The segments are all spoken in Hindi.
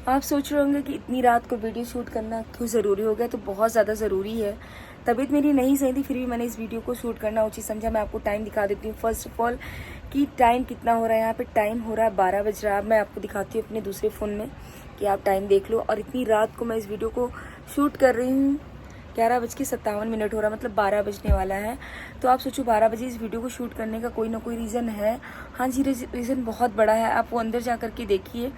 आप सोच रहे होंगे कि इतनी रात को वीडियो शूट करना क्यों ज़रूरी हो गया। तो बहुत ज़्यादा ज़रूरी है। तबीयत मेरी नहीं सही थी, फिर भी मैंने इस वीडियो को शूट करना उचित समझा। मैं आपको टाइम दिखा देती हूँ फर्स्ट ऑफ ऑल कि टाइम कितना हो रहा है। यहाँ पे टाइम हो रहा है 12 बज रहा है। मैं आपको दिखाती हूँ अपने दूसरे फ़ोन में कि आप टाइम देख लो। और इतनी रात को मैं इस वीडियो को शूट कर रही हूँ। 11:57 हो रहा है, मतलब 12 बजने वाला है। तो आप सोचो 12 बजे इस वीडियो को शूट करने का कोई ना कोई रीज़न है। हाँ जी, रीज़न बहुत बड़ा है। आप वो अंदर जा कर के देखिए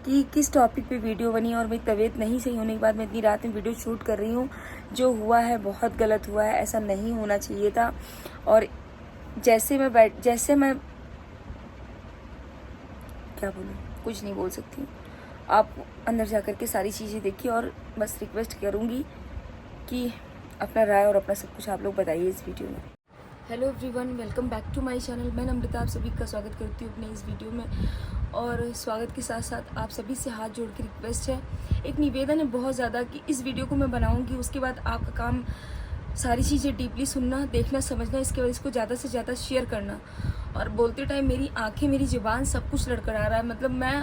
कि किस टॉपिक पे वीडियो बनी है। और मेरी तबीयत नहीं सही होने के बाद मैं इतनी रात में वीडियो शूट कर रही हूँ। जो हुआ है बहुत गलत हुआ है, ऐसा नहीं होना चाहिए था। और जैसे मैं क्या बोलूँ, कुछ नहीं बोल सकती हूँ। आप अंदर जा कर के सारी चीज़ें देखिए और बस रिक्वेस्ट करूँगी कि अपना राय और अपना सब कुछ आप लोग बताइए इस वीडियो में। Hello everyone, welcome back to my channel. मैं नम्रता आप सभी का स्वागत करती हूँ अपने इस वीडियो में। और स्वागत के साथ साथ आप सभी से हाथ जोड़ के रिक्वेस्ट है, एक निवेदन है बहुत ज़्यादा कि इस वीडियो को मैं बनाऊँगी, उसके बाद आपका काम सारी चीज़ें डीपली सुनना, देखना, समझना, इसके बाद इसको ज़्यादा से ज़्यादा शेयर करना। और बोलते टाइम मेरी आँखें, मेरी ज़ुबान सब कुछ लड़खड़ा रहा है। मतलब मैं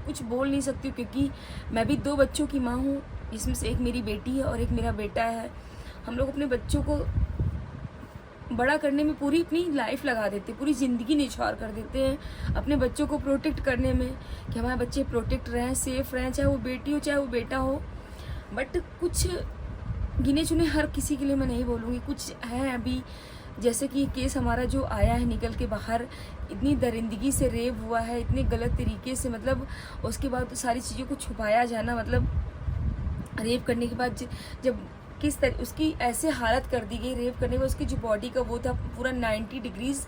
कुछ बोल नहीं सकती हूँ क्योंकि मैं भी 2 बच्चों की माँ हूँ, जिसमें से एक मेरी बेटी है और एक मेरा बेटा है। हम लोग अपने बच्चों को बड़ा करने में पूरी अपनी लाइफ लगा देते हैं, पूरी ज़िंदगी निछावर कर देते हैं अपने बच्चों को प्रोटेक्ट करने में कि हमारे बच्चे प्रोटेक्ट रहें, सेफ रहें, चाहे वो बेटी हो चाहे वो बेटा हो। बट कुछ गिने चुने, हर किसी के लिए मैं नहीं बोलूँगी, कुछ है अभी, जैसे कि केस हमारा जो आया है निकल के बाहर, इतनी दरिंदगी से रेप हुआ है, इतने गलत तरीके से, मतलब उसके बाद सारी चीज़ों को छुपाया जाना, मतलब रेप करने के बाद जब किस तरह उसकी ऐसे हालत कर दी गई, रेप करने के बाद उसकी जो बॉडी का वो था पूरा 90 डिग्रीज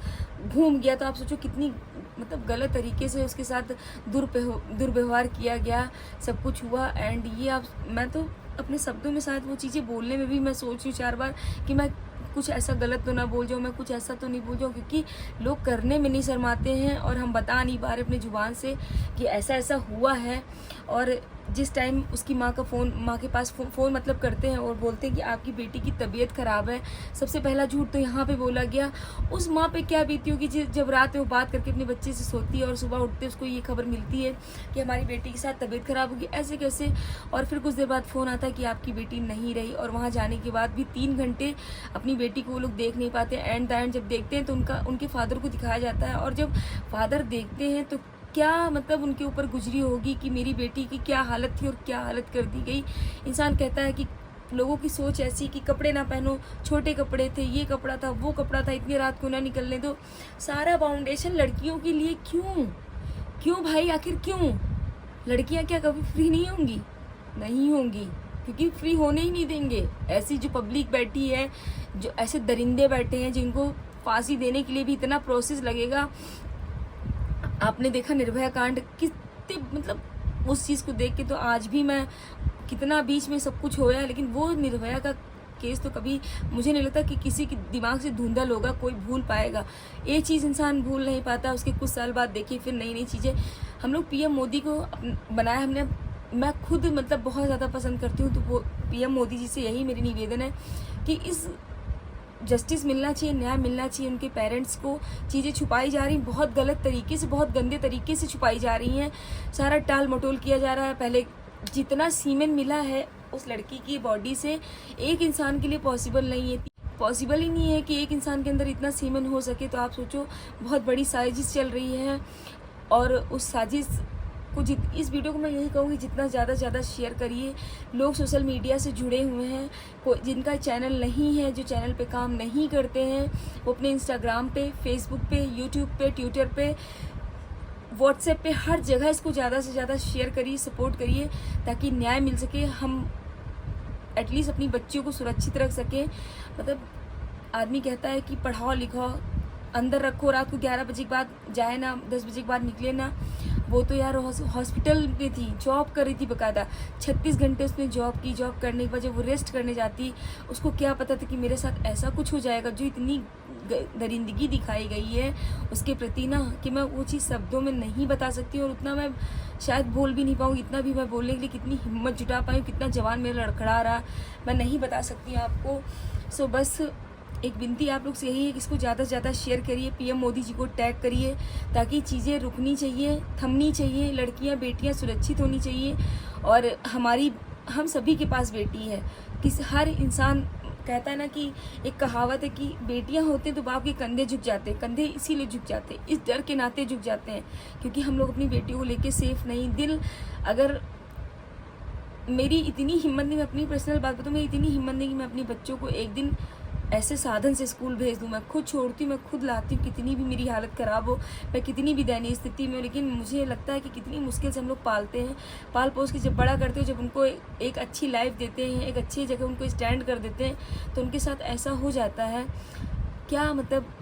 घूम गया। तो आप सोचो कितनी मतलब गलत तरीके से उसके साथ दुर्व्यवहार किया गया, सब कुछ हुआ। एंड ये आप, मैं तो अपने शब्दों में शायद वो चीज़ें बोलने में भी मैं सोच रही हूँ 4 बार कि मैं कुछ ऐसा गलत तो ना बोल जाऊँ, मैं कुछ ऐसा तो नहीं बोल जाऊँ, क्योंकि लोग करने में नहीं शर्माते हैं और हम बता नहीं पा रहे अपनी ज़ुबान से कि ऐसा ऐसा हुआ है। और जिस टाइम उसकी माँ के पास फ़ोन मतलब करते हैं और बोलते हैं कि आपकी बेटी की तबीयत ख़राब है, सबसे पहला झूठ तो यहाँ पे बोला गया। उस माँ पे क्या बीती होगी जब रात में वो बात करके अपने बच्चे से सोती है और सुबह उठते उसको ये खबर मिलती है कि हमारी बेटी के साथ तबीयत ख़राब होगी, ऐसे कैसे। और फिर कुछ देर बाद फ़ोन आता है कि आपकी बेटी नहीं रही, और वहाँ जाने के बाद भी 3 घंटे अपनी बेटी को वो लोग देख नहीं पाते। एंड द एंड जब देखते हैं तो उनके फादर को दिखाया जाता है, और जब फादर देखते हैं तो क्या मतलब उनके ऊपर गुजरी होगी कि मेरी बेटी की क्या हालत थी और क्या हालत कर दी गई। इंसान कहता है कि लोगों की सोच ऐसी कि कपड़े ना पहनो, छोटे कपड़े थे, ये कपड़ा था, वो कपड़ा था, इतनी रात को ना निकलने दो। सारा फाउंडेशन लड़कियों के लिए क्यों भाई, आखिर क्यों? लड़कियां क्या कभी फ्री नहीं होंगी? नहीं होंगी, क्योंकि फ्री होने ही नहीं देंगे। ऐसी जो पब्लिक बैठी है, जो ऐसे दरिंदे बैठे हैं जिनको फांसी देने के लिए भी इतना प्रोसेस लगेगा। आपने देखा निर्भया कांड, कितने मतलब उस चीज़ को देख के तो आज भी मैं, कितना बीच में सब कुछ होया, लेकिन वो निर्भया का केस तो कभी मुझे नहीं लगता कि किसी के दिमाग से धुंधल होगा, कोई भूल पाएगा। ये चीज़ इंसान भूल नहीं पाता। उसके कुछ साल बाद देखिए फिर नई नई चीज़ें। हम लोग पीएम मोदी को बनाया हमने, मैं खुद मतलब बहुत ज़्यादा पसंद करती हूँ। तो वो पीएम मोदी जी से यही मेरी निवेदन है कि इस जस्टिस मिलना चाहिए, न्याय मिलना चाहिए। उनके पेरेंट्स को चीज़ें छुपाई जा रही, बहुत गलत तरीके से, बहुत गंदे तरीके से छुपाई जा रही हैं। सारा टाल मटोल किया जा रहा है। पहले जितना सीमेन मिला है उस लड़की की बॉडी से, एक इंसान के लिए पॉसिबल नहीं है, पॉसिबल ही नहीं है कि एक इंसान के अंदर इतना सीमेन हो सके। तो आप सोचो बहुत बड़ी साजिश चल रही है। और उस साजिश को इस वीडियो को मैं यही कहूँगी, जितना ज़्यादा से ज़्यादा शेयर करिए। लोग सोशल मीडिया से जुड़े हुए हैं, जिनका चैनल नहीं है, जो चैनल पे काम नहीं करते हैं, वो अपने इंस्टाग्राम पे, फेसबुक पे, यूट्यूब पे, ट्विटर पे, व्हाट्सएप पे, हर जगह इसको ज़्यादा से ज़्यादा शेयर करिए, सपोर्ट करिए, ताकि न्याय मिल सके, हम एटलीस्ट अपनी बच्चियों को सुरक्षित रख सकें। मतलब आदमी कहता है कि पढ़ाओ लिखाओ, अंदर रखो, रात को 11 बजे के बाद जाए ना, 10 बजे के बाद निकले ना। वो तो यार हॉस्पिटल में थी, जॉब कर रही थी बकायदा, 36 घंटे उसने जॉब की। जॉब करने के बाद जब वो रेस्ट करने जाती, उसको क्या पता था कि मेरे साथ ऐसा कुछ हो जाएगा। जो इतनी दरिंदगी दिखाई गई है उसके प्रति ना, कि मैं वो चीज़ शब्दों में नहीं बता सकती, और उतना मैं शायद बोल भी नहीं पाऊँगी। इतना भी मैं बोलने के लिए कितनी हिम्मत जुटा पाई, कितना जवान मेरा लड़खड़ा रहा, मैं नहीं बता सकती आपको। सो बस एक विनती आप लोग से यही है कि इसको ज़्यादा से ज़्यादा शेयर करिए, पीएम मोदी जी को टैग करिए, ताकि चीज़ें रुकनी चाहिए, थमनी चाहिए, लड़कियां बेटियां सुरक्षित होनी चाहिए। और हम सभी के पास बेटी है। हर इंसान कहता है ना कि एक कहावत है कि बेटियां होते हैं तो बाप के कंधे झुक जाते हैं। कंधे इसीलिए झुक जाते हैं, इस डर के नाते झुक जाते हैं क्योंकि हम लोग अपनी बेटियों को लेके सेफ नहीं। अगर मेरी इतनी हिम्मत नहीं, मैं अपनी पर्सनल बात बताऊँ, मेरी इतनी हिम्मत नहीं कि मैं अपने बच्चों को एक दिन ऐसे साधन से स्कूल भेज दूँ। मैं खुद छोड़ती हूँ, मैं खुद लाती हूँ, कितनी भी मेरी हालत ख़राब हो, मैं कितनी भी दयनीय स्थिति में हो, लेकिन मुझे लगता है कि कितनी मुश्किल से हम लोग पालते हैं, पाल पोस के जब बड़ा करते हो, जब उनको एक अच्छी लाइफ देते हैं, एक अच्छी जगह उनको स्टैंड कर देते हैं, तो उनके साथ ऐसा हो जाता है। क्या मतलब,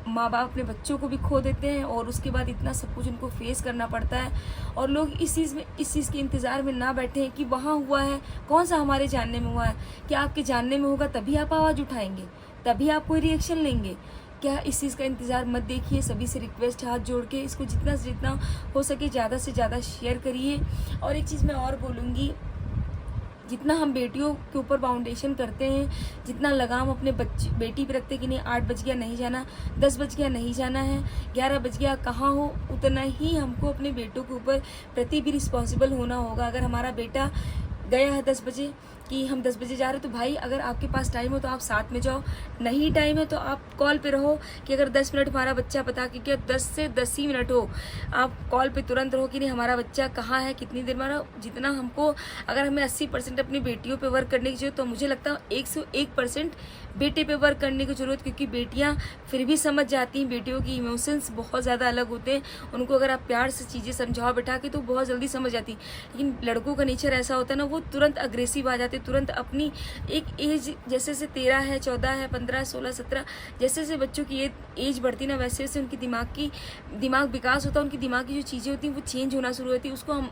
माँ बाप अपने बच्चों को भी खो देते हैं और उसके बाद इतना सब कुछ उनको फेस करना पड़ता है। और लोग इस चीज़ के इंतज़ार में ना बैठे हैं कि वहाँ हुआ है, कौन सा हमारे जानने में हुआ है। क्या आपके जानने में होगा तभी आप आवाज़ उठाएंगे, तभी आप कोई रिएक्शन लेंगे? क्या इस चीज़ का इंतज़ार मत देखिए। सभी से रिक्वेस्ट हाथ जोड़ के इसको जितना से जितना हो सके ज़्यादा से ज़्यादा शेयर करिए। और एक चीज़ मैं और बोलूँगी, जितना हम बेटियों के ऊपर फाउंडेशन करते हैं, जितना लगाम अपने बेटी पे रखते हैं कि नहीं 8 बज गया नहीं जाना, 10 बज गया नहीं जाना है, 11 बज गया कहाँ हो, उतना ही हमको अपने बेटों के ऊपर प्रति भी रिस्पॉन्सिबल होना होगा। अगर हमारा बेटा गया है 10 बजे कि हम 10 बजे जा रहे हैं, तो भाई अगर आपके पास टाइम हो तो आप साथ में जाओ, नहीं टाइम है तो आप कॉल पे रहो कि अगर 10 मिनट हमारा बच्चा बता के क्या 10 से 10 ही मिनट हो, आप कॉल पे तुरंत रहो कि नहीं हमारा बच्चा कहाँ है, कितनी देर में। जितना हमको, अगर हमें 80% अपनी बेटियों पे वर्क करने की जरूरत, तो मुझे लगता है 101% बेटे पे वर्क करने की ज़रूरत, क्योंकि बेटियाँ फिर भी समझ जाती हैं। बेटियों की इमोशंस बहुत ज़्यादा अलग होते हैं, उनको अगर आप प्यार से चीज़ें समझाओ बैठा के तो बहुत जल्दी समझ जाती। लेकिन लड़कों का नेचर ऐसा होता है ना, वो तुरंत अग्रेसिव आ जाते, तुरंत अपनी एक एज जैसे से 13 है, 14 है, 15, 16, 17 जैसे जैसे बच्चों की एज बढ़ती ना, वैसे वैसे उनकी दिमाग विकास होता है, उनकी दिमाग की जो चीज़ें होती हैं वो चेंज होना शुरू होती है। उसको हम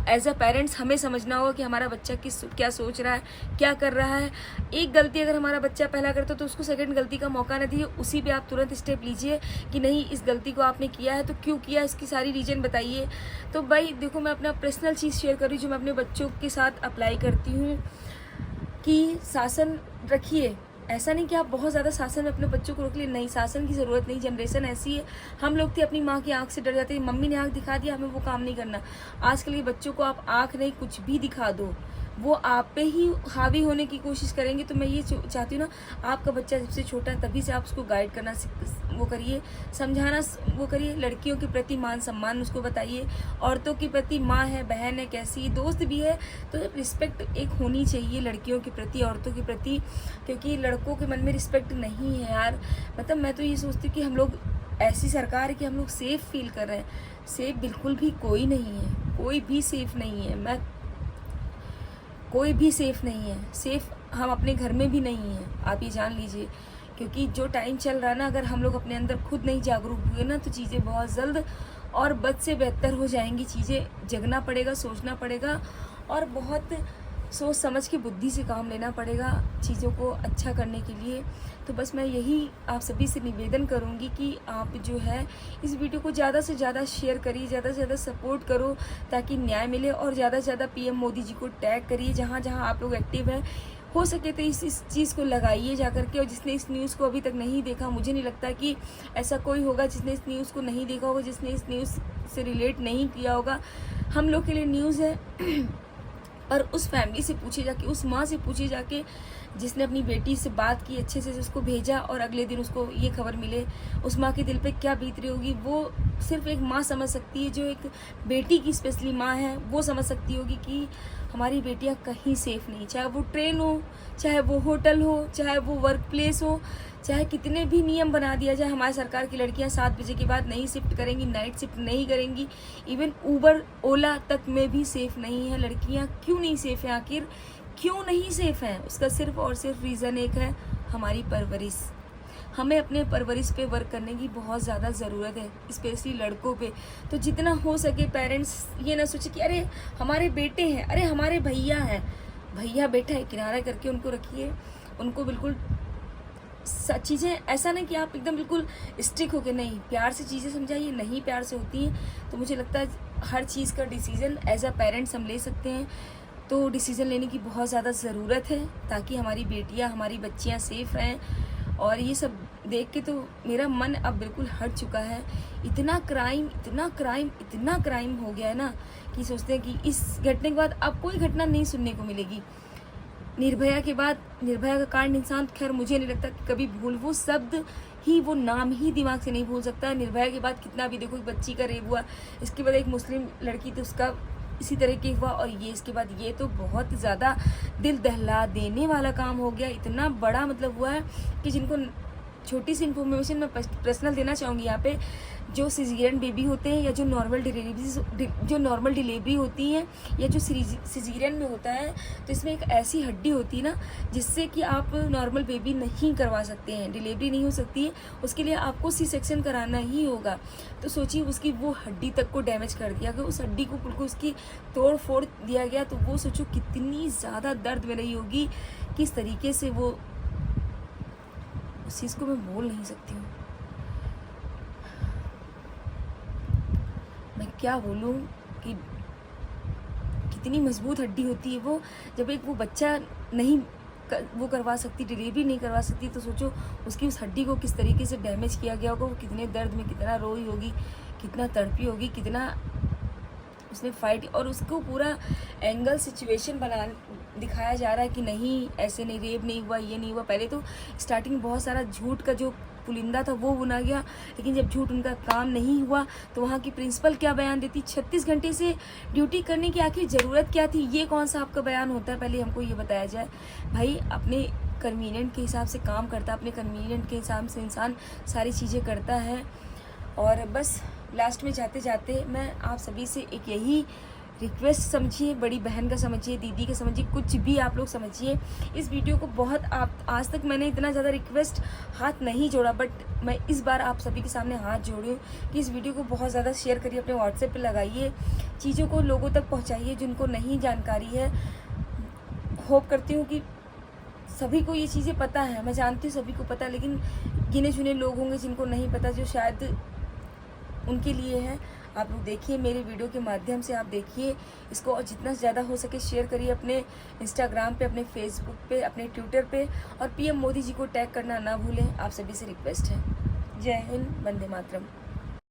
एज अ पेरेंट्स हमें समझना होगा कि हमारा बच्चा क्या सोच रहा है, क्या कर रहा है। एक गलती अगर हमारा बच्चा पहला करता तो उसको सेकंड गलती का मौका न दीजिए, उसी पे आप तुरंत स्टेप लीजिए कि नहीं इस गलती को आपने किया है तो क्यों किया, इसकी सारी रीजन बताइए। तो भाई देखो, मैं अपना पर्सनल चीज़ शेयर कर रही हूँ जो मैं अपने बच्चों के साथ अप्लाई करती हूँ कि शासन रखिए। ऐसा नहीं कि आप बहुत ज़्यादा शासन में अपने बच्चों को रोक लिए, नहीं, शासन की ज़रूरत नहीं। जनरेशन ऐसी है, हम लोग थे अपनी माँ की आँख से डर जाते हैं, मम्मी ने आँख दिखा दिया हमें वो काम नहीं करना। आजकल के बच्चों को आप आँख नहीं कुछ भी दिखा दो, वो आप पे ही हावी होने की कोशिश करेंगे। तो मैं ये चाहती हूँ ना, आपका बच्चा जब से छोटा तभी से आप उसको गाइड करना वो करिए, समझाना वो करिए। लड़कियों के प्रति मान सम्मान उसको बताइए, औरतों के प्रति माँ है, बहन है, कैसी दोस्त भी है, तो रिस्पेक्ट एक होनी चाहिए लड़कियों के प्रति, औरतों के प्रति, क्योंकि लड़कों के मन में रिस्पेक्ट नहीं है यार। मतलब मैं तो ये सोचती हूँ कि हम लोग ऐसी सरकार है कि हम लोग सेफ फील कर रहे हैं। सेफ बिल्कुल भी कोई नहीं है, कोई भी सेफ नहीं है। कोई भी सेफ़ नहीं है, सेफ़ हम अपने घर में भी नहीं हैं, आप ये जान लीजिए। क्योंकि जो टाइम चल रहा है ना, अगर हम लोग अपने अंदर खुद नहीं जागरूक हुए ना, तो चीज़ें बहुत जल्द और बद से बेहतर हो जाएंगी। चीज़ें जगना पड़ेगा, सोचना पड़ेगा और बहुत सोच समझ के बुद्धि से काम लेना पड़ेगा चीज़ों को अच्छा करने के लिए। तो बस मैं यही आप सभी से निवेदन करूंगी कि आप जो है इस वीडियो को ज़्यादा से ज़्यादा शेयर करिए, ज़्यादा से ज़्यादा सपोर्ट करो ताकि न्याय मिले, और ज़्यादा से ज़्यादा पीएम मोदी जी को टैग करिए जहाँ जहाँ आप लोग एक्टिव हैं। हो सके तो इस चीज़ को लगाइए जा करके। और जिसने इस न्यूज़ को अभी तक नहीं देखा, मुझे नहीं लगता कि ऐसा कोई होगा जिसने इस न्यूज़ को नहीं देखा होगा, जिसने इस न्यूज़ से रिलेट नहीं किया होगा। हम लोग के लिए न्यूज़ है और उस फैमिली से पूछे जाके, उस माँ से पूछे जाके जिसने अपनी बेटी से बात की, अच्छे से उसको भेजा और अगले दिन उसको ये खबर मिले, उस माँ के दिल पे क्या बीत रही होगी वो सिर्फ एक माँ समझ सकती है। जो एक बेटी की स्पेशली माँ है वो समझ सकती होगी कि हमारी बेटियाँ कहीं सेफ नहीं, चाहे वो ट्रेन हो, चाहे वो होटल हो, चाहे वो वर्क प्लेस हो, चाहे कितने भी नियम बना दिया जाए, हमारी सरकार की लड़कियां 7 बजे के बाद नहीं शिफ्ट करेंगी, नाइट शिफ्ट नहीं करेंगी। इवन उबर ओला तक में भी सेफ़ नहीं है लड़कियां। क्यों नहीं सेफ़ है, आखिर क्यों नहीं सेफ़ हैं? उसका सिर्फ और सिर्फ रीज़न एक है, हमारी परवरिश। हमें अपने परवरिश पे वर्क करने की बहुत ज़्यादा ज़रूरत है, स्पेशली लड़कों पे। तो जितना हो सके पेरेंट्स ये ना सोचे कि अरे हमारे बेटे हैं, अरे हमारे भैया हैं, भैया बेटा है, किनारा करके उनको रखिए। उनको बिल्कुल चीज़ें ऐसा नहीं कि आप एकदम बिल्कुल स्ट्रिक होके, नहीं, प्यार से चीज़ें समझाइए, नहीं प्यार से होती हैं। तो मुझे लगता है हर चीज़ का डिसीज़न एज अ पेरेंट्स हम ले सकते हैं। तो डिसीज़न लेने की बहुत ज़्यादा ज़रूरत है ताकि हमारी बेटियां, हमारी बच्चियां सेफ़ रहें। और ये सब देख के तो मेरा मन अब बिल्कुल हट चुका है। इतना क्राइम इतना क्राइम इतना क्राइम हो गया है ना कि सोचते हैं कि इस घटने के बाद अब कोई घटना नहीं सुनने को मिलेगी। निर्भया के बाद, निर्भया का कांड इंसान, खैर मुझे नहीं लगता कि कभी भूल, वो शब्द ही, वो नाम ही दिमाग से नहीं भूल सकता। निर्भया के बाद कितना भी देखो, एक बच्ची का रेप हुआ, इसके बाद एक मुस्लिम लड़की तो उसका इसी तरह के हुआ, और ये इसके बाद ये तो बहुत ज़्यादा दिल दहला देने वाला काम हो गया। इतना बड़ा मतलब हुआ है कि जिनको छोटी सी इन्फॉर्मेशन मैं पर्सनल देना चाहूँगी यहाँ पे, जो सिजेरियन बेबी होते हैं या जो नॉर्मल डिलीवरी होती हैं या जो सिजेरियन में होता है, तो इसमें एक ऐसी हड्डी होती है ना जिससे कि आप नॉर्मल बेबी नहीं करवा सकते हैं, डिलीवरी नहीं हो सकती है, उसके लिए आपको सी सेक्शन कराना ही होगा। तो सोचिए उसकी वो हड्डी तक को डैमेज कर दिया गया, उस हड्डी को बिल्कुल उसकी तोड़ फोड़ दिया गया। तो वो सोचो कितनी ज़्यादा दर्द में रही होगी, किस तरीके से वो, उस चीज़ को मैं बोल नहीं सकती हूँ। मैं क्या बोलूँ कि कितनी मजबूत हड्डी होती है वो। जब एक वो बच्चा नहीं वो करवा सकती, डिलीवरी नहीं करवा सकती, तो सोचो उसकी उस हड्डी को किस तरीके से डैमेज किया गया होगा। वो कितने दर्द में, कितना रोई होगी, कितना तड़पी होगी, कितना उसने फाइट, और उसको पूरा एंगल सिचुएशन बना दिखाया जा रहा है कि नहीं ऐसे नहीं, रेप नहीं हुआ, ये नहीं हुआ। पहले तो स्टार्टिंग बहुत सारा झूठ का जो पुलिंदा था वो बुना गया, लेकिन जब झूठ उनका काम नहीं हुआ तो वहाँ की प्रिंसिपल क्या बयान देती, 36 घंटे से ड्यूटी करने की आखिर ज़रूरत क्या थी, ये कौन सा आपका बयान होता है, पहले हमको ये बताया जाए। भाई अपने कन्वीनियंट के हिसाब से काम करता, अपने कन्वीनियंट के हिसाब से इंसान सारी चीज़ें करता है। और बस लास्ट में जाते जाते मैं आप सभी से एक यही रिक्वेस्ट समझिए, बड़ी बहन का समझिए, दीदी का समझिए, कुछ भी आप लोग समझिए। इस वीडियो को बहुत, आप आज तक मैंने इतना ज़्यादा रिक्वेस्ट हाथ नहीं जोड़ा, बट मैं इस बार आप सभी के सामने हाथ जोड़ी हूँ कि इस वीडियो को बहुत ज़्यादा शेयर करिए, अपने व्हाट्सएप पे लगाइए, चीज़ों को लोगों तक पहुँचाइए जिनको नहीं जानकारी है। होप करती हूँ कि सभी को ये चीज़ें पता है, मैं जानती हूँ सभी को पता है, लेकिन गिने चुने लोग होंगे जिनको नहीं पता, जो शायद उनके लिए है। आप लोग देखिए, मेरे वीडियो के माध्यम से आप देखिए इसको, और जितना ज़्यादा हो सके शेयर करिए अपने इंस्टाग्राम पे, अपने फेसबुक पे, अपने ट्विटर पे, और पीएम मोदी जी को टैग करना ना भूलें। आप सभी से रिक्वेस्ट है। जय हिंद, वंदे मातरम।